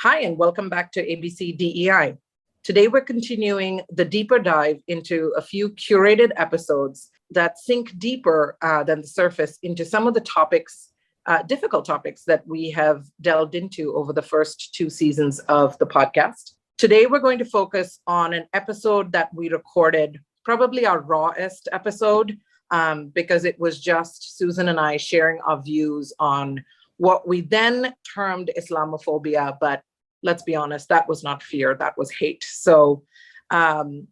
Hi, and welcome back to ABCDEI. Today, we're continuing the deeper dive into a few curated episodes that sink deeper than the surface into some of the topics, difficult topics that we have delved into over the first two seasons of the podcast. Today, we're going to focus on an episode that we recorded, probably our rawest episode, because it was just Susan and I sharing our views on what we then termed Islamophobia, but let's be honest, that was not fear, that was hate. So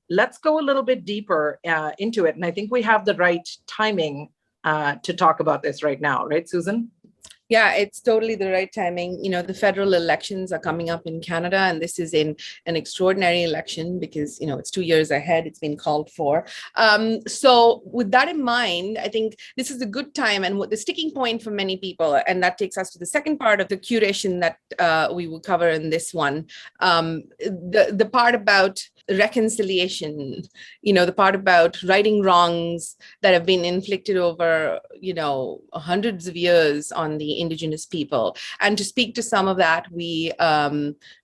let's go a little bit deeper into it. And I think we have the right timing to talk about this right now, right, Susan? Yeah, it's totally the right timing. You know, the federal elections are coming up in Canada, and this is in an extraordinary election because, you know, it's 2 years ahead. It's been called for. So with that in mind, I think this is a good time and what the sticking point for many people. And that takes us to the second part of the curation that we will cover in this one. The part about reconciliation, you know, the part about righting wrongs that have been inflicted over, you know, hundreds of years on the Indigenous people. And to speak to some of that, we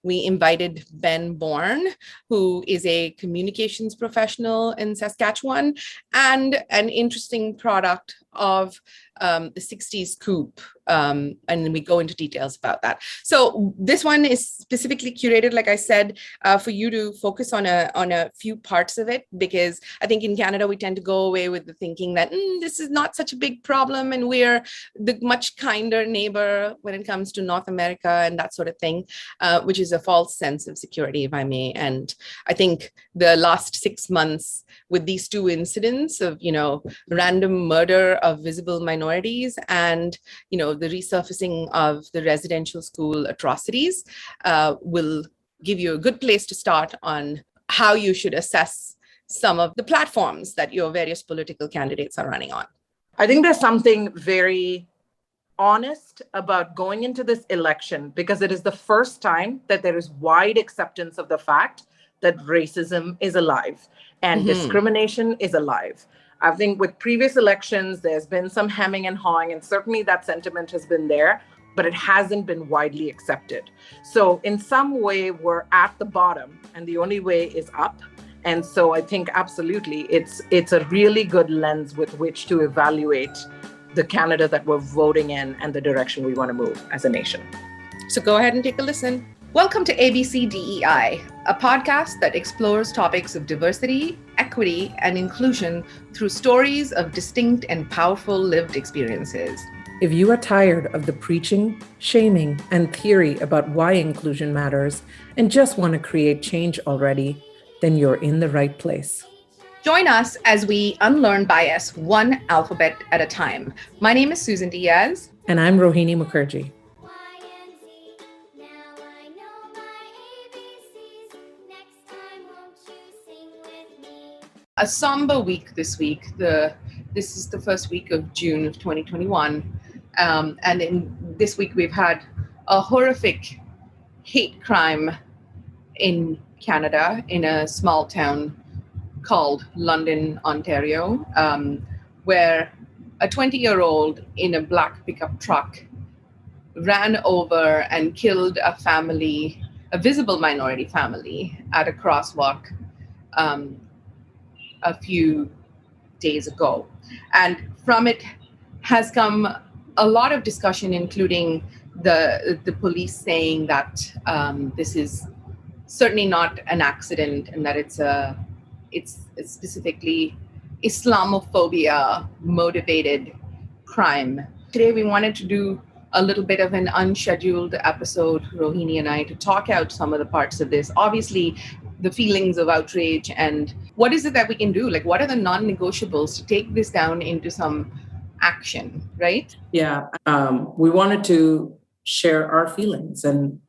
invited Ben Borne, who is a communications professional in Saskatchewan and an interesting product of the 60s coup. And then we go into details about that. So this one is specifically curated, like I said, for you to focus on a few parts of it, because I think in Canada, we tend to go away with the thinking that this is not such a big problem and we're the much kinder neighbor when it comes to North America and that sort of thing, which is a false sense of security, if I may. And I think the last 6 months with these two incidents of, you know, random murder of visible minorities and, you know, the resurfacing of the residential school atrocities will give you a good place to start on how you should assess some of the platforms that your various political candidates are running on. I think there's something very honest about going into this election because it is the first time that there is wide acceptance of the fact that racism is alive and discrimination is alive. I think with previous elections, there's been some hemming and hawing, and certainly that sentiment has been there, but it hasn't been widely accepted. So in some way, we're at the bottom, and the only way is up. And so I think absolutely, it's a really good lens with which to evaluate the Canada that we're voting in and the direction we want to move as a nation. So go ahead and take a listen. Welcome to ABCDEI, a podcast that explores topics of diversity, equity, and inclusion through stories of distinct and powerful lived experiences. If you are tired of the preaching, shaming, and theory about why inclusion matters and just want to create change already, then you're in the right place. Join us as we unlearn bias one alphabet at a time. My name is Susan Diaz. And I'm Rohini Mukherjee. A somber week this week. This is the first week of June of 2021. And in this week, we've had a horrific hate crime in Canada in a small town called London, Ontario, where a 20-year-old in a black pickup truck ran over and killed a family, a visible minority family, at a crosswalk a few days ago. And from it has come a lot of discussion, including the police saying that this is certainly not an accident and that it's specifically Islamophobia motivated crime. Today we wanted to do a little bit of an unscheduled episode, Rohini and I, to talk out some of the parts of this. Obviously, the feelings of outrage and what is it that we can do? Like, what are the non-negotiables to take this down into some action, right? Yeah, we wanted to share our feelings. And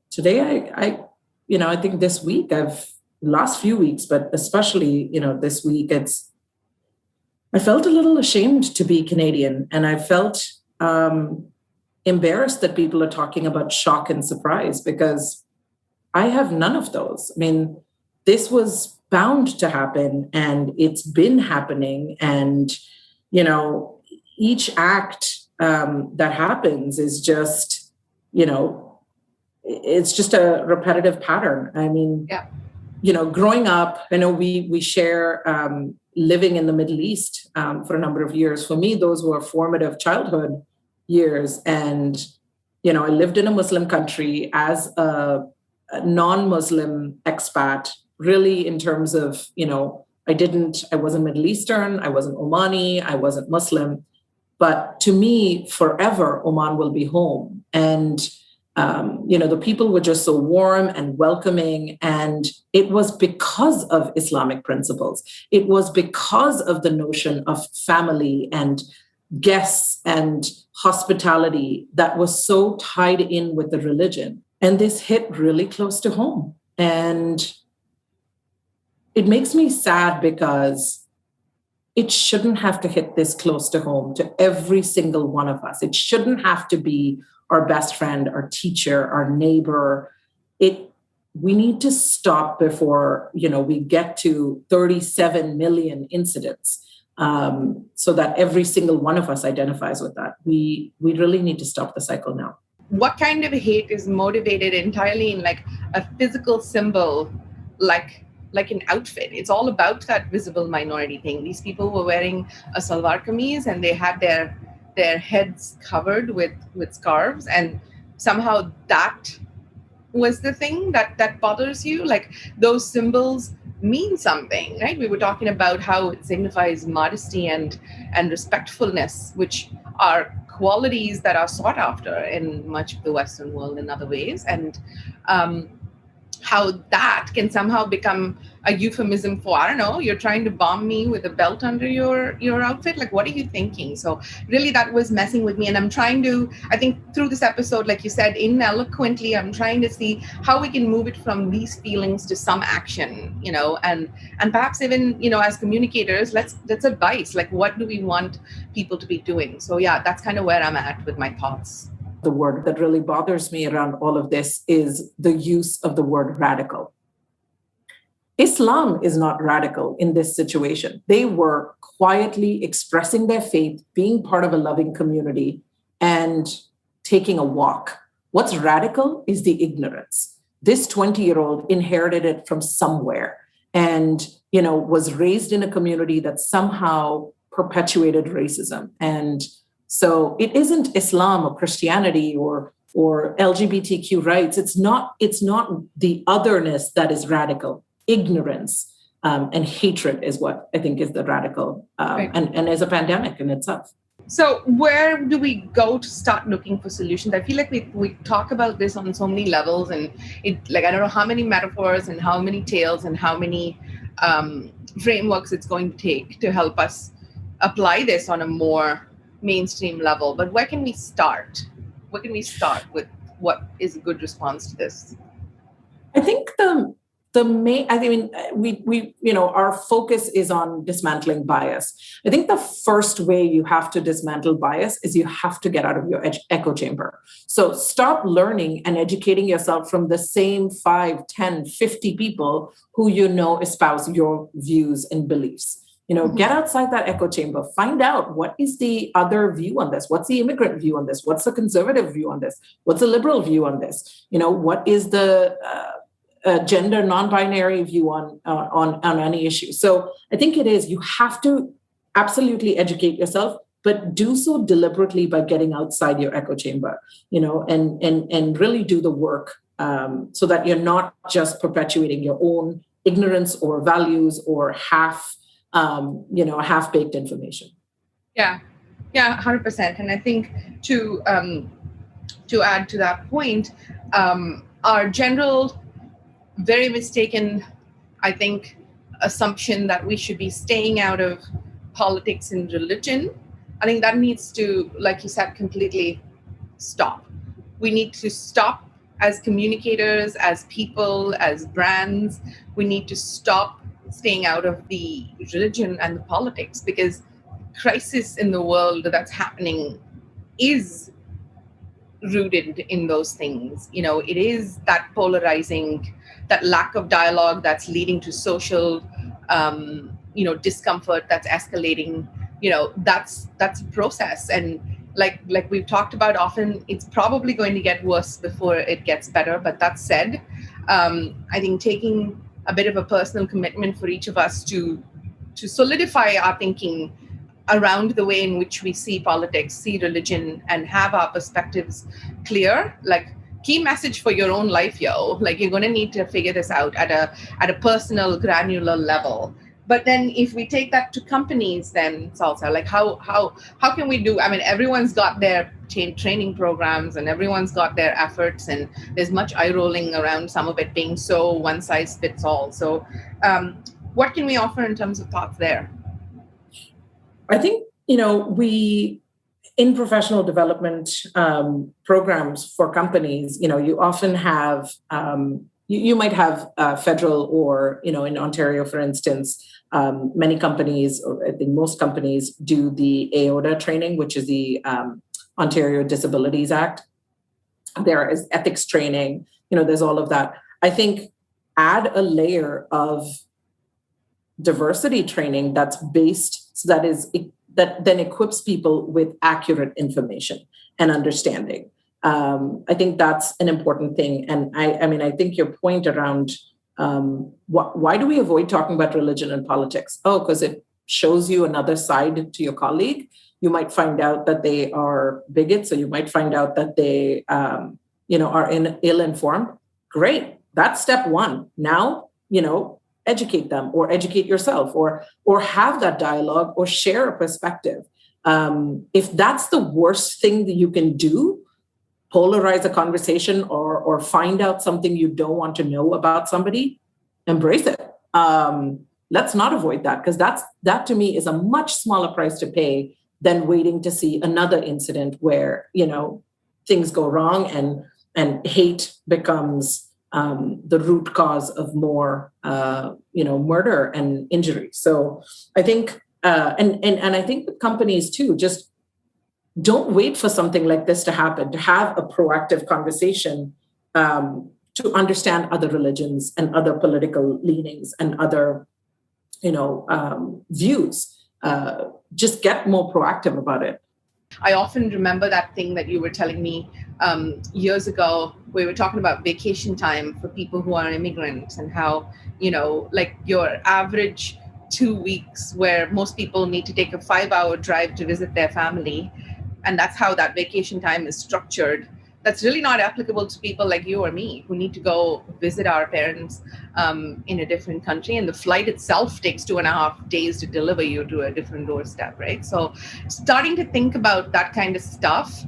today, I think this week, last few weeks, but especially, this week, I felt a little ashamed to be Canadian. And I felt embarrassed that people are talking about shock and surprise because I have none of those. I mean, this was bound to happen and it's been happening. And, each act that happens is just, it's just a repetitive pattern. I mean, growing up, I know we share living in the Middle East for a number of years. For me, those were formative childhood years. And, I lived in a Muslim country as a non-Muslim expat, really in terms of, I wasn't Middle Eastern, I wasn't Omani, I wasn't Muslim. But to me, forever, Oman will be home. And the people were just so warm and welcoming. And it was because of Islamic principles. It was because of the notion of family and guests and hospitality that was so tied in with the religion. And this hit really close to home. And it makes me sad because it shouldn't have to hit this close to home to every single one of us. It shouldn't have to be our best friend, our teacher, our neighbor. We need to stop before, we get to 37 million incidents, so that every single one of us identifies with that. We really need to stop the cycle now. What kind of hate is motivated entirely in like a physical symbol, like an outfit? It's all about that visible minority thing. These people were wearing a salwar kameez and they had their heads covered with scarves, and somehow that was the thing that bothers you. Like, those symbols mean something, right? We were talking about how it signifies modesty and respectfulness, which are qualities that are sought after in much of the Western world in other ways, and how that can somehow become a euphemism for, I don't know, you're trying to bomb me with a belt under your outfit. Like, what are you thinking? So really that was messing with me. And I'm trying to, I think through this episode, like you said, ineloquently, I'm trying to see how we can move it from these feelings to some action, and perhaps even, as communicators, let's advise, like, what do we want people to be doing? So yeah, that's kind of where I'm at with my thoughts. The word that really bothers me around all of this is the use of the word radical. Islam is not radical in this situation. They were quietly expressing their faith, being part of a loving community, and taking a walk. What's radical is the ignorance. This 20-year-old inherited it from somewhere and, was raised in a community that somehow perpetuated racism. And so it isn't Islam or Christianity or LGBTQ rights. It's not the otherness that is radical. Ignorance and hatred is what I think is the radical, right. and is a pandemic in itself. So where do we go to start looking for solutions? I feel like we talk about this on so many levels, and I don't know how many metaphors and how many tales and how many frameworks it's going to take to help us apply this on a more mainstream level. But where can we start? Where can we start with what is a good response to this? I think our focus is on dismantling bias. I think the first way you have to dismantle bias is you have to get out of your echo chamber. So stop learning and educating yourself from the same 5, 10, 50 people who espouse your views and beliefs. Get outside that echo chamber, find out what is the other view on this. What's the immigrant view on this? What's the conservative view on this? What's the liberal view on this? What is the gender non-binary view on any issue? So I think you have to absolutely educate yourself, but do so deliberately by getting outside your echo chamber, and really do the work so that you're not just perpetuating your own ignorance or values or half-baked information. Yeah, 100%. And I think to add to that point, our general, very mistaken, I think, assumption that we should be staying out of politics and religion, I think that needs to, like you said, completely stop. We need to stop as communicators, as people, as brands. We need to stop staying out of the religion and the politics, because crisis in the world that's happening is rooted in those things. It is that polarizing, that lack of dialogue that's leading to social discomfort, that's escalating. That's a process, and like we've talked about often, it's probably going to get worse before it gets better. But that said, I think taking a bit of a personal commitment for each of us to solidify our thinking around the way in which we see politics, see religion, and have our perspectives clear. Like, key message for your own life, like, you're going to need to figure this out at a personal, granular level. But then if we take that to companies, then Salsa, like how can we do? I mean, everyone's got their training programs and everyone's got their efforts, and there's much eye rolling around some of it being so one size fits all. So what can we offer in terms of thoughts there? I think, we, in professional development programs for companies, you often have, you might have federal or, in Ontario, for instance, many companies, or I think most companies, do the AODA training, which is the Ontario Disabilities Act. There is ethics training, there's all of that. I think add a layer of diversity training that's based, so that then equips people with accurate information and understanding. I think that's an important thing. And I think your point around why do we avoid talking about religion and politics? Oh, because it shows you another side to your colleague. You might find out that they are bigots, or you might find out that they are ill-informed. Great. That's step one. Now, educate them, or educate yourself, or have that dialogue, or share a perspective. If that's the worst thing that you can do, polarize a conversation, or find out something you don't want to know about somebody, embrace it. Let's not avoid that, because that to me is a much smaller price to pay than waiting to see another incident where, things go wrong and hate becomes the root cause of more, murder and injury. So I think, and I think with companies too, just don't wait for something like this to happen, to have a proactive conversation, to understand other religions and other political leanings and other, views. Just get more proactive about it. I often remember that thing that you were telling me years ago. We were talking about vacation time for people who are immigrants, and how, like your average 2 weeks where most people need to take a 5-hour drive to visit their family. And that's how that vacation time is structured. That's really not applicable to people like you or me, who need to go visit our parents in a different country. And the flight itself takes 2.5 days to deliver you to a different doorstep, right? So starting to think about that kind of stuff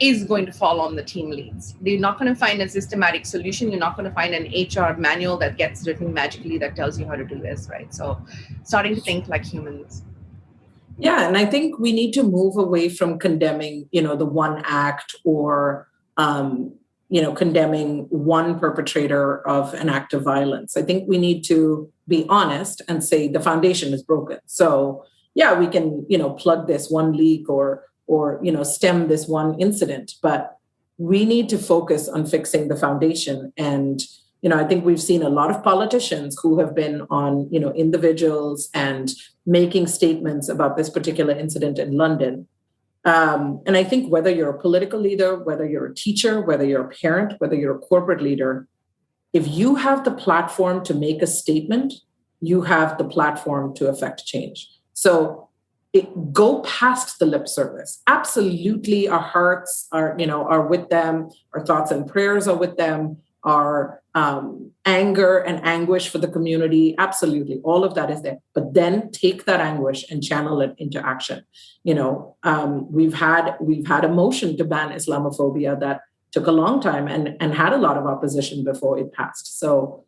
is going to fall on the team leads. You're not going to find a systematic solution. You're not going to find an HR manual that gets written magically that tells you how to do this, right? So starting to think like humans. Yeah, and I think we need to move away from condemning, the one act, or, condemning one perpetrator of an act of violence. I think we need to be honest and say the foundation is broken. So, yeah, we can, plug this one leak or stem this one incident, but we need to focus on fixing the foundation. And, I think we've seen a lot of politicians who have been on, individuals and making statements about this particular incident in London. And I think whether you're a political leader, whether you're a teacher, whether you're a parent, whether you're a corporate leader, if you have the platform to make a statement, you have the platform to affect change. So go past the lip service. Absolutely, our hearts are with them. Our thoughts and prayers are with them. Our anger and anguish for the community, absolutely, all of that is there. But then take that anguish and channel it into action. We've had a motion to ban Islamophobia that took a long time and had a lot of opposition before it passed. So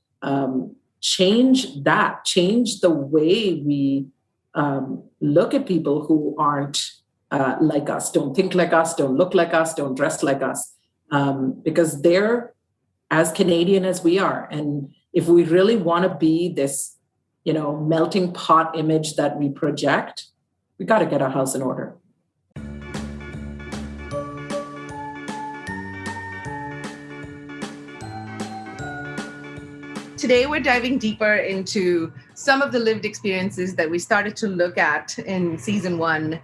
change that, change the way we look at people who aren't like us, don't think like us, don't look like us, don't dress like us, because they're as Canadian as we are. And if we really want to be this, melting pot image that we project, we got to get our house in order. Today, we're diving deeper into some of the lived experiences that we started to look at in season 1,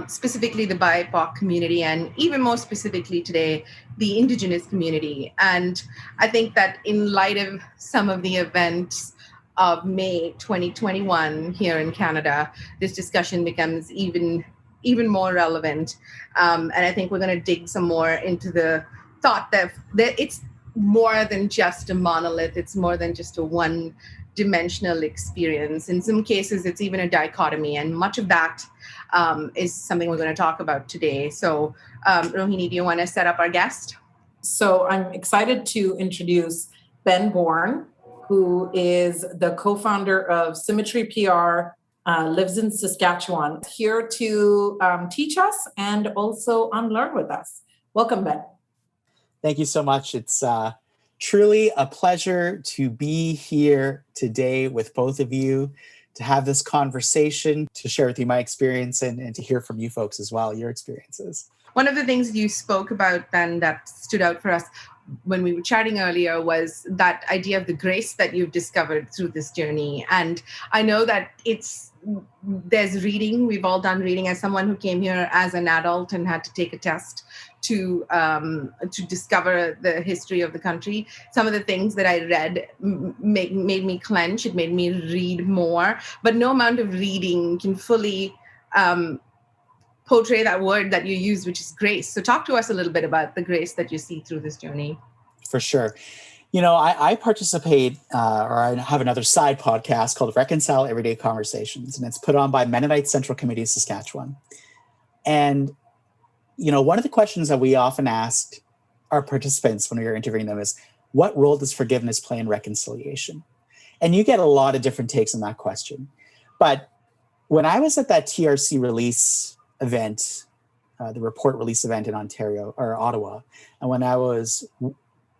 specifically the BIPOC community, and even more specifically today, the Indigenous community. And I think that in light of some of the events of May 2021 here in Canada, this discussion becomes even more relevant. And I think we're going to dig some more into the thought that it's more than just a monolith. It's more than just a one-dimensional experience. In some cases, it's even a dichotomy. And much of that is something we're going to talk about today. So Rohini, do you want to set up our guest? So I'm excited to introduce Ben Borne, who is the co-founder of Symmetry PR, lives in Saskatchewan, here to teach us and also unlearn with us. Welcome, Ben. Thank you so much. It's truly a pleasure to be here today with both of you, to have this conversation, to share with you my experience and to hear from you folks as well, your experiences. One of the things you spoke about, Ben, that stood out for us when we were chatting earlier was that idea of the grace that you've discovered through this journey. And I know that there's reading. We've all done reading. As someone who came here as an adult and had to take a test to discover the history of the country, some of the things that I read made me clench. It made me read more. But no amount of reading can fully portray that word that you use, which is grace. So talk to us a little bit about the grace that you see through this journey. For sure. You know, I participate, or I have another side podcast called Reconcile Everyday Conversations, and it's put on by Mennonite Central Committee of Saskatchewan. And, you know, one of the questions that we often ask our participants when we are interviewing them is, what role does forgiveness play in reconciliation? And you get a lot of different takes on that question. But when I was at that TRC release event, the report release event in Ontario or Ottawa, and when I was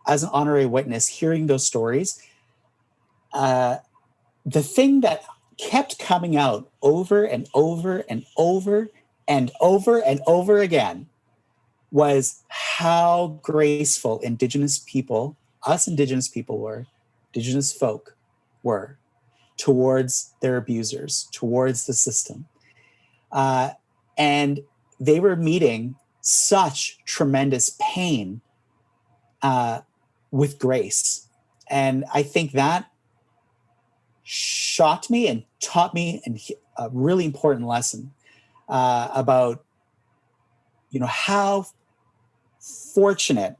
as an honorary witness hearing those stories, the thing that kept coming out over and over and over and over and over again was how graceful Indigenous people, us Indigenous people were, Indigenous folk were towards their abusers, towards the system. And they were meeting such tremendous pain with grace. And I think that shocked me and taught me a really important lesson about, you know, how fortunate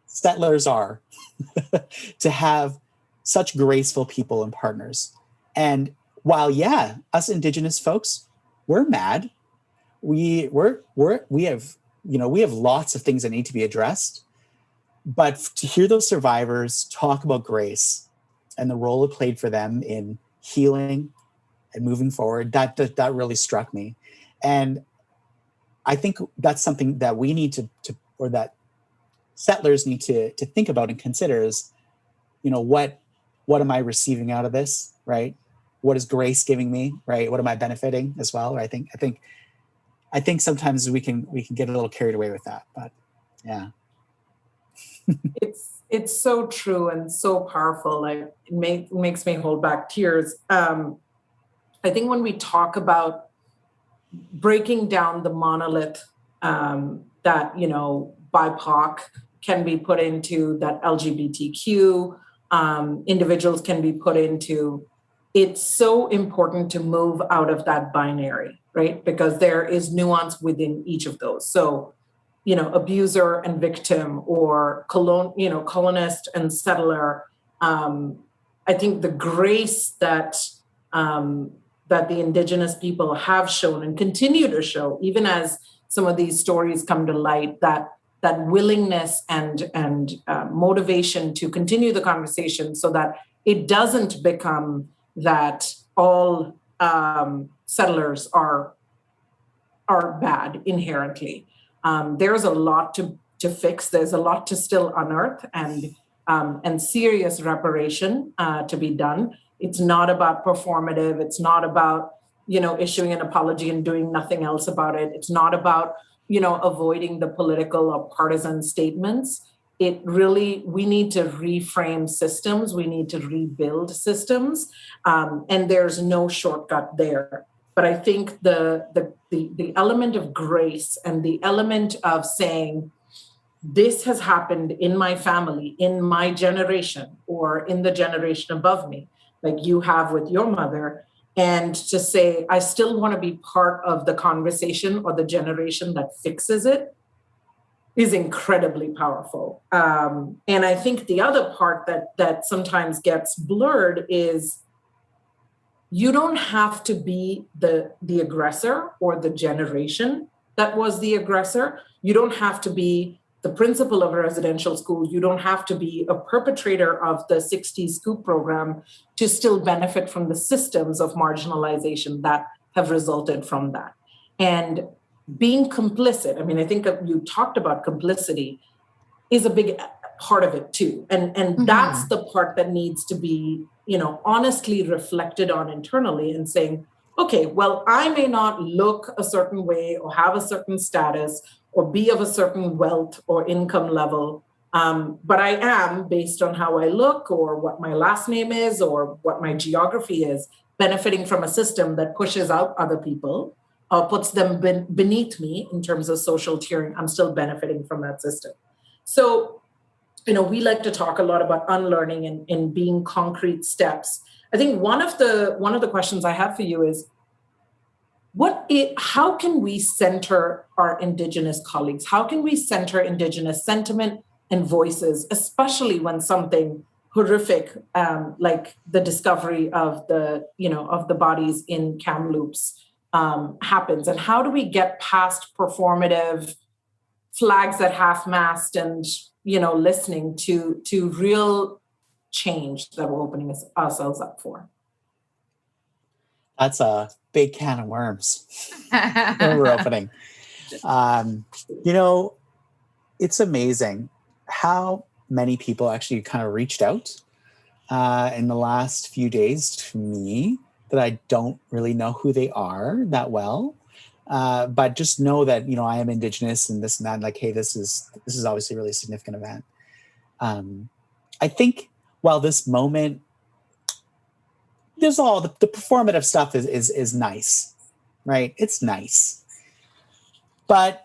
settlers are to have such graceful people and partners. And while, yeah, us Indigenous folks, we're mad. We have lots of things that need to be addressed. But to hear those survivors talk about grace and the role it played for them in healing and moving forward, that really struck me. And I think that's something that we need to or that settlers need to think about and consider is, you know, what am I receiving out of this, right? What is grace giving me, right? What am I benefiting as well? I think sometimes we can get a little carried away with that, but yeah. It's so true and so powerful. Like it makes me hold back tears. I think when we talk about breaking down the monolith that, you know, BIPOC can be put into, that LGBTQ individuals can be put into, it's so important to move out of that binary, right? Because there is nuance within each of those. So, you know, abuser and victim, or colonist and settler. I think the grace that the Indigenous people have shown and continue to show, even as some of these stories come to light, that willingness and motivation to continue the conversation so that it doesn't become that all settlers are bad inherently. There's a lot to fix. There's a lot to still unearth and serious reparation to be done. It's not about performative. It's not about, you know, issuing an apology and doing nothing else about it. It's not about, you know, avoiding the political or partisan statements. we need to reframe systems. We need to rebuild systems. And there's no shortcut there. But I think the element of grace and the element of saying, this has happened in my family, in my generation, or in the generation above me, like you have with your mother, and to say, I still want to be part of the conversation or the generation that fixes it, is incredibly powerful. And I think the other part that sometimes gets blurred is you don't have to be the aggressor or the generation that was the aggressor. You don't have to be the principal of a residential school. You don't have to be a perpetrator of the 60s scoop program to still benefit from the systems of marginalization that have resulted from that. And being complicit, I mean, I think you talked about complicity, is a big part of it too. And that's the part that needs to be, honestly reflected on internally and saying, okay, well, I may not look a certain way or have a certain status or be of a certain wealth or income level, but I am, based on how I look or what my last name is or what my geography is, benefiting from a system that pushes out other people, puts them beneath me in terms of social tiering. I'm still benefiting from that system. So, we like to talk a lot about unlearning and being concrete steps. I think one of the questions I have for you is, how can we center our Indigenous colleagues? How can we center Indigenous sentiment and voices, especially when something horrific, like the discovery of the bodies in Kamloops happens? And how do we get past performative flags at half-mast and listening to real change that we're opening ourselves up for? That's a big can of worms we're opening. It's amazing how many people actually kind of reached out in the last few days to me that I don't really know who they are that well. But just know that, I am Indigenous and this and that, like, hey, this is obviously a really significant event. I think while this moment, there's all the performative stuff is nice, right? It's nice. But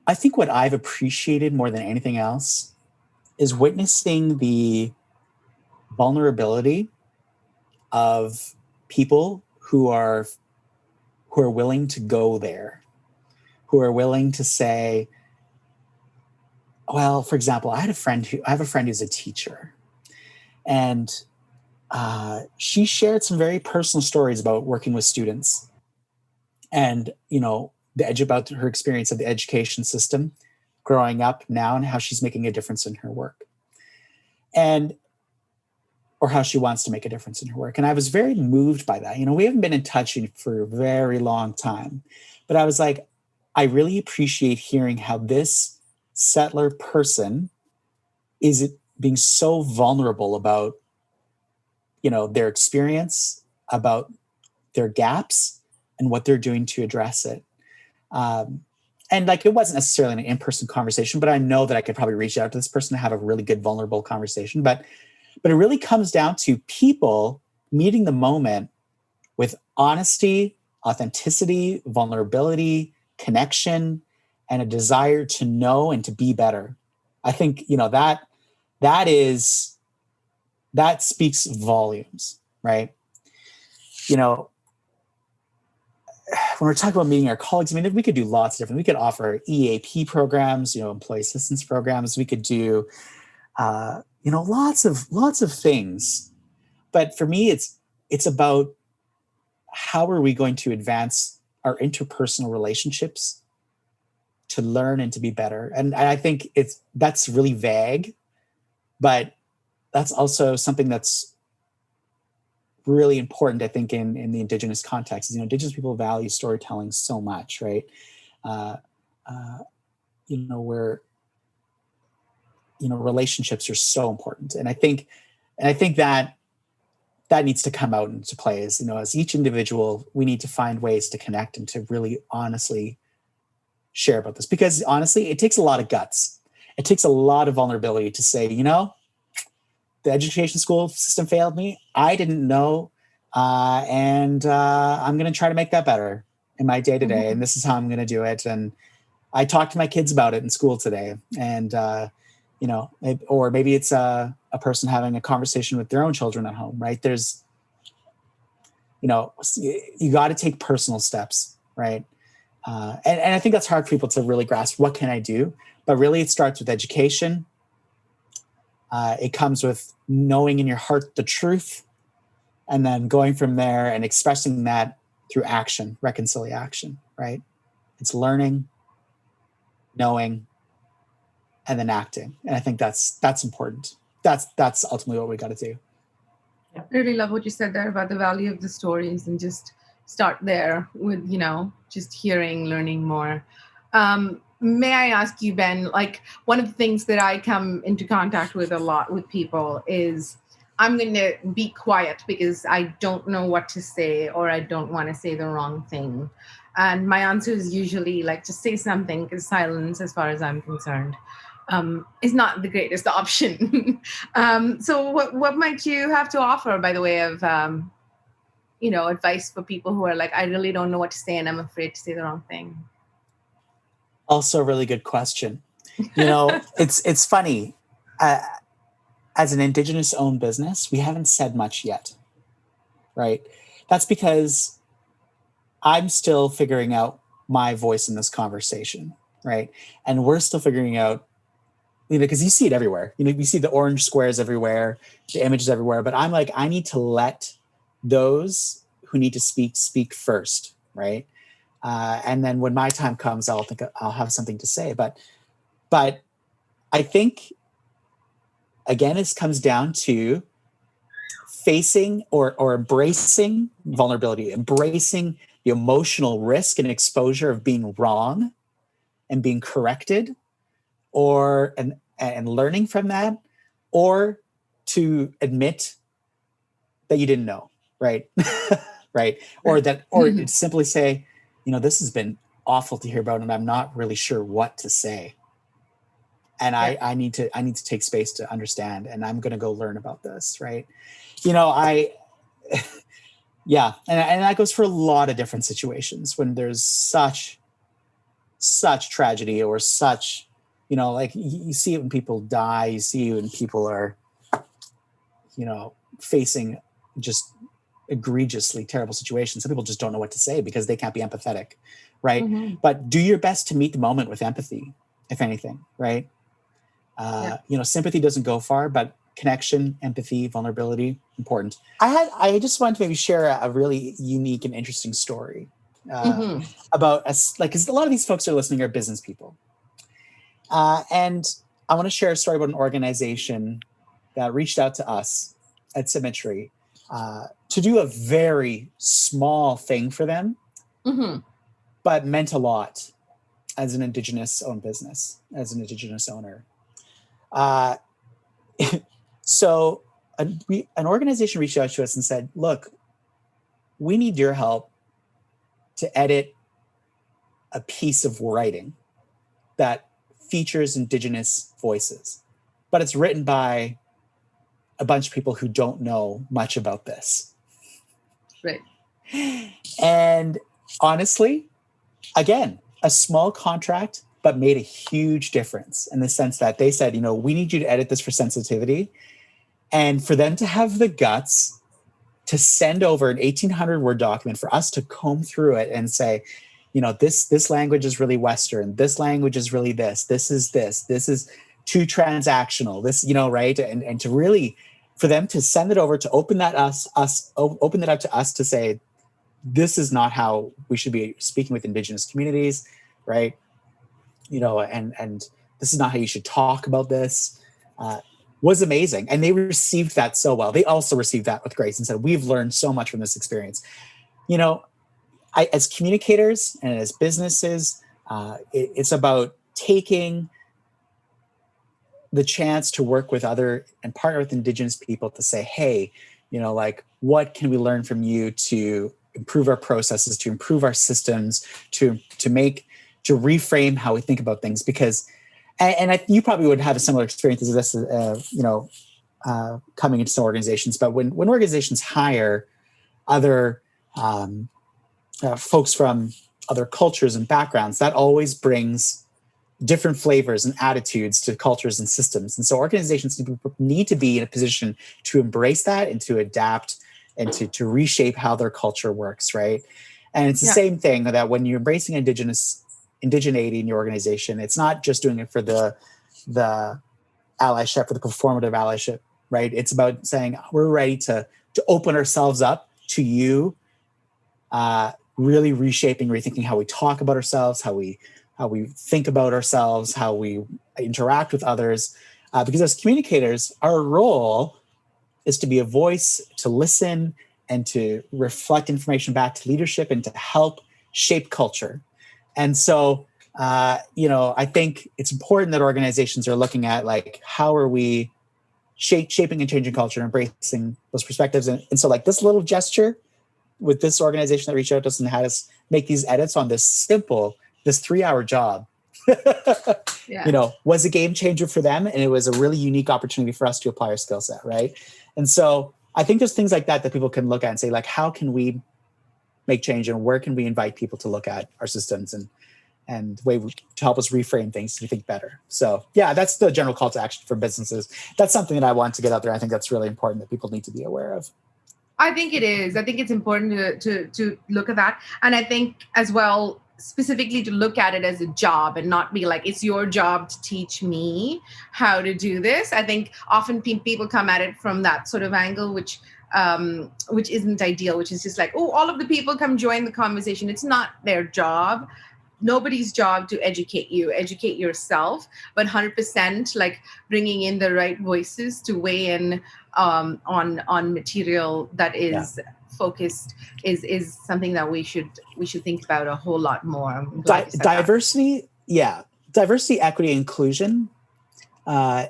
I think what I've appreciated more than anything else is witnessing the vulnerability of people who are willing to go there, who are willing to say, well, for example, I have a friend who's a teacher, and she shared some very personal stories about working with students and, about her experience of the education system growing up now and how she's making a difference in her work or how she wants to make a difference in her work. And I was very moved by that. We haven't been in touch for a very long time, but I was like, I really appreciate hearing how this settler person is being so vulnerable about, their experience, about their gaps and what they're doing to address it. And like, it wasn't necessarily an in-person conversation, but I know that I could probably reach out to this person to have a really good, vulnerable conversation. But it really comes down to people meeting the moment with honesty, authenticity, vulnerability, connection, and a desire to know and to be better. I think, that speaks volumes, right? When we're talking about meeting our colleagues, I mean, we could do lots of different, we could offer EAP programs, employee assistance programs. We could do, lots of things. But for me, it's about how are we going to advance our interpersonal relationships to learn and to be better. And I think that's really vague, but that's also something that's really important, I think, in the Indigenous context. Indigenous people value storytelling so much, right? Where relationships are so important, and I think that needs to come out into play. As each individual, we need to find ways to connect and to really honestly share about this, because honestly, it takes a lot of guts. it takes a lot of vulnerability to say, the education school system failed me. I didn't know. And I'm going to try to make that better in my day to day. And this is how I'm going to do it. And I talked to my kids about it in school today. And, or maybe it's a person having a conversation with their own children at home, right? There's, you got to take personal steps, right? And I think that's hard for people to really grasp. What can I do? But really it starts with education. It comes with knowing in your heart the truth, and then going from there and expressing that through action, reconciliation, right? It's learning, knowing, and then acting. And I think that's important. That's ultimately what we got to do. I really love what you said there about the value of the stories, and just start there with, just hearing, learning more. May I ask you, Ben, like one of the things that I come into contact with a lot with people is I'm going to be quiet because I don't know what to say, or I don't want to say the wrong thing. And my answer is usually like, just say something, because silence, as far as I'm concerned, is not the greatest option. So what might you have to offer by the way of, advice for people who are like, I really don't know what to say and I'm afraid to say the wrong thing? Also a really good question. It's funny. As an Indigenous owned business, we haven't said much yet, right? That's because I'm still figuring out my voice in this conversation, right? And we're still figuring out, because you see it everywhere. You see the orange squares everywhere, the images everywhere, but I'm like, I need to let those who need to speak first, right? And then when my time comes, I'll have something to say. But I think, again, it comes down to facing or embracing vulnerability, embracing the emotional risk and exposure of being wrong and being corrected, and learning from that, or to admit that you didn't know, right? Right. Or simply say, this has been awful to hear about, and I'm not really sure what to say. And I need to take space to understand, and I'm going to go learn about this. Right. And that goes for a lot of different situations when there's such tragedy, or such, like you see it when people die, you see it when people are, facing just egregiously terrible situations. Some people just don't know what to say because they can't be empathetic. Right. But do your best to meet the moment with empathy, if anything. Right. Sympathy doesn't go far, but connection, empathy, vulnerability, important. I just wanted to maybe share a really unique and interesting story about us, because a lot of these folks are listening are business people. And I want to share a story about an organization that reached out to us at Symmetry to do a very small thing for them, but meant a lot as an Indigenous owned business, as an Indigenous owner. So an organization reached out to us and said, look, we need your help to edit a piece of writing that features Indigenous voices, but it's written by a bunch of people who don't know much about this. Right. And honestly, again, a small contract, but made a huge difference in the sense that they said, we need you to edit this for sensitivity. And for them to have the guts to send over an 1,800 word document for us to comb through it and say, this language is really Western. This language is really this is too transactional, right. And to really, for them to send it over, to open that open it up to us to say, this is not how we should be speaking with Indigenous communities. Right. And this is not how you should talk about this, was amazing. And they received that so well. They also received that with grace and said, we've learned so much from this experience. As communicators and as businesses, it's about taking the chance to work with other and partner with Indigenous people to say, hey, what can we learn from you to improve our processes, to improve our systems, to reframe how we think about things? Because and you probably would have a similar experience as this, coming into some organizations. But when organizations hire other folks from other cultures and backgrounds, that always brings different flavors and attitudes to cultures and systems. And so organizations need to be in a position to embrace that and to adapt and to reshape how their culture works, right? And it's the same thing that when you're embracing indigeneity in your organization, it's not just doing it for the allyship, for the performative allyship, right? It's about saying we're ready to open ourselves up to you, really reshaping, rethinking how we talk about ourselves, how we think about ourselves, how we interact with others. Because as communicators, our role is to be a voice, to listen, and to reflect information back to leadership and to help shape culture. And so, I think it's important that organizations are looking at like, how are we shaping and changing culture, embracing those perspectives. And so like this little gesture with this organization that reached out to us and had us make these edits on this 3-hour job, was a game changer for them. And it was a really unique opportunity for us to apply our skill set, right? And so I think there's things like that people can look at and say, like, how can we make change and where can we invite people to look at our systems and way to help us reframe things to think better. So yeah, that's the general call to action for businesses. That's something that I want to get out there. I think that's really important that people need to be aware of. I think it is. I think it's important to look at that. And I think as well, specifically to look at it as a job and not be like, it's your job to teach me how to do this. I think often people come at it from that sort of angle, which isn't ideal, which is just like, oh, all of the people come join the conversation. It's not their job. Nobody's job to educate yourself, but 100% like bringing in the right voices to weigh in on material that is focused is something that we should think about a whole lot more. Diversity, equity, inclusion. When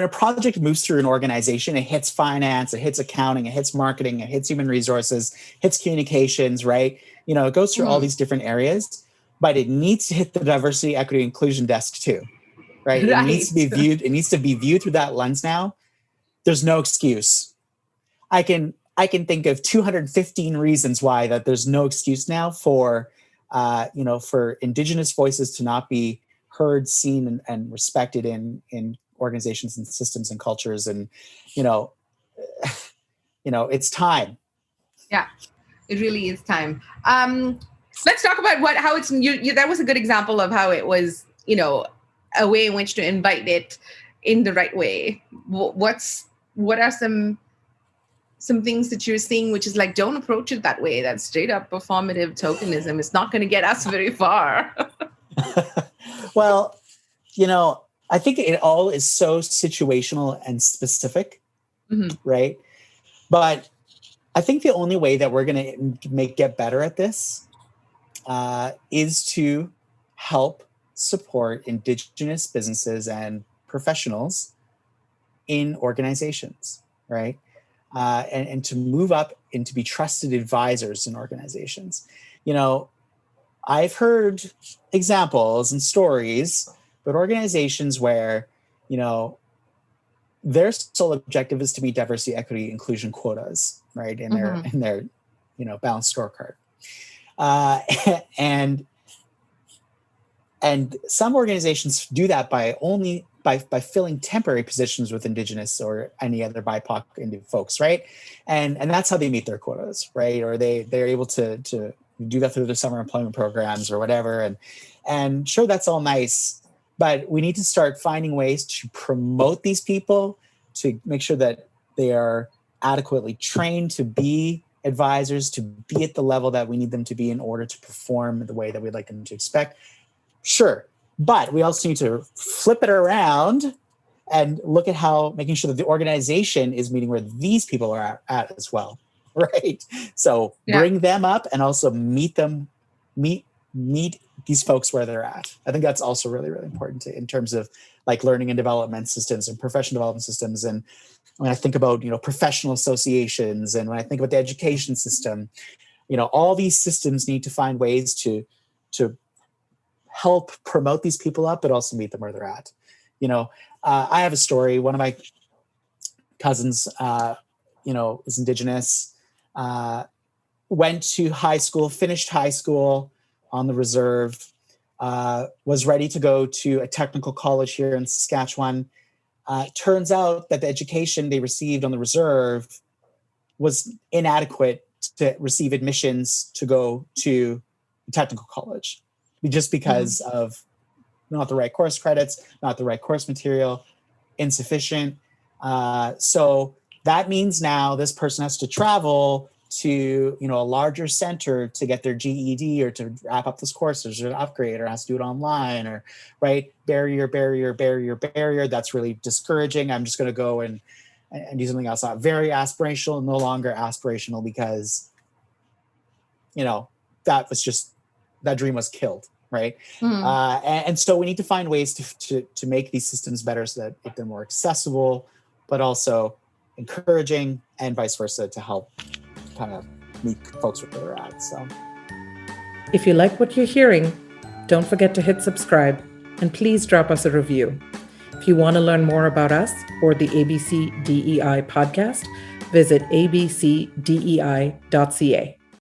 a project moves through an organization, it hits finance, it hits accounting, it hits marketing, it hits human resources, hits communications, right? It goes through all these different areas, but it needs to hit the diversity, equity, inclusion desk too, right? It needs to be viewed. It needs to be viewed through that lens now. There's no excuse. I can think of 215 reasons why that there's no excuse now for Indigenous voices to not be heard, seen, and respected in organizations and systems and cultures. And, it's time. Yeah, it really is time. Let's talk about how it's, that was a good example of how it was, a way in which to invite it in the right way. What are some things that you're seeing, which is like, don't approach it that way. That's straight up performative tokenism. It's not going to get us very far. Well, I think it all is so situational and specific, right? But I think the only way that we're going to get better at this is to help support Indigenous businesses and professionals in organizations, right? And to move up and to be trusted advisors in organizations. I've heard examples and stories, but organizations where, their sole objective is to meet diversity, equity, inclusion quotas, right? In their balanced scorecard. And some organizations do that by filling temporary positions with Indigenous or any other BIPOC folks, right? And that's how they meet their quotas, right? Or they're able to do that through their summer employment programs or whatever. And sure, that's all nice, but we need to start finding ways to promote these people, to make sure that they are adequately trained to be advisors, to be at the level that we need them to be in order to perform the way that we'd like them to expect. Sure. But we also need to flip it around and look at how making sure that the organization is meeting where these people are at as well. Right. So bring them up and also meet these folks where they're at. I think that's also really, really important in terms of like learning and development systems and professional development systems. And when I think about, professional associations, and when I think about the education system, all these systems need to find ways to help promote these people up, but also meet them where they're at. I have a story. One of my cousins, is Indigenous, went to high school, finished high school on the reserve, was ready to go to a technical college here in Saskatchewan. Turns out that the education they received on the reserve was inadequate to receive admissions to go to technical college, just because of not the right course credits, not the right course material, insufficient. So that means now this person has to travel to, a larger center to get their GED or to wrap up this course or to upgrade, or has to do it online, or right. Barrier. That's really discouraging. I'm just going to go and do something else. Not very aspirational, no longer aspirational, because, that dream was killed. Right. And so we need to find ways to make these systems better so that they're more accessible, but also encouraging, and vice versa, to help kind of meet folks where they're at. So if you like what you're hearing, don't forget to hit subscribe, and please drop us a review. If you want to learn more about us or the ABCDEI podcast, visit abcdei.ca.